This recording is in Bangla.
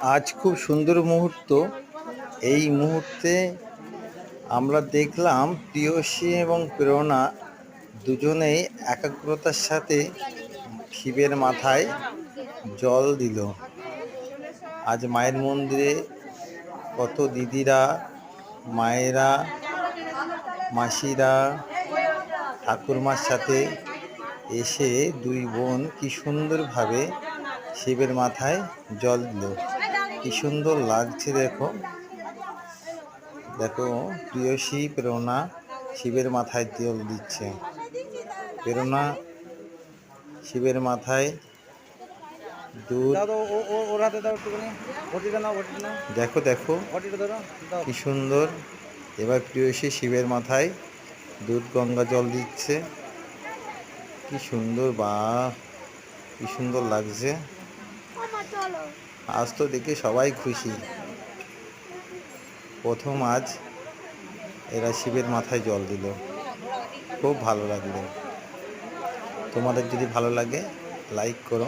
আজ খুব সুন্দর মুহূর্ত। এই মুহূর্তে আমরা দেখলাম প্রিয়সী এবং প্রেরণা দুজনেই একাগ্রতার সাথে শিবের মাথায় জল দিল। আজ মায়ের মন্দিরে কত দিদিরা, মায়েরা, মাসিরা ঠাকুরমার সাথে এসে দুই বোন কি সুন্দরভাবে শিবের মাথায় জল দিল। কি সুন্দর লাগছে দেখো। দেখো প্রিয়সী প্রেরণা শিবের মাথায় জল দিচ্ছে। প্রেরণা শিবের মাথায় দুধ। দেখো দেখো কি সুন্দর। এবার প্রিয়সী শিবের মাথায় দুধ গঙ্গা জল দিচ্ছে। কি সুন্দর, বাহ কি সুন্দর লাগছে। আজ তো দেখে সবাই খুশি। প্রথম আজ এরা শিবের মাথায় জল দিল। খুব ভালো লাগলো। তোমাদের যদি ভালো লাগে লাইক করো।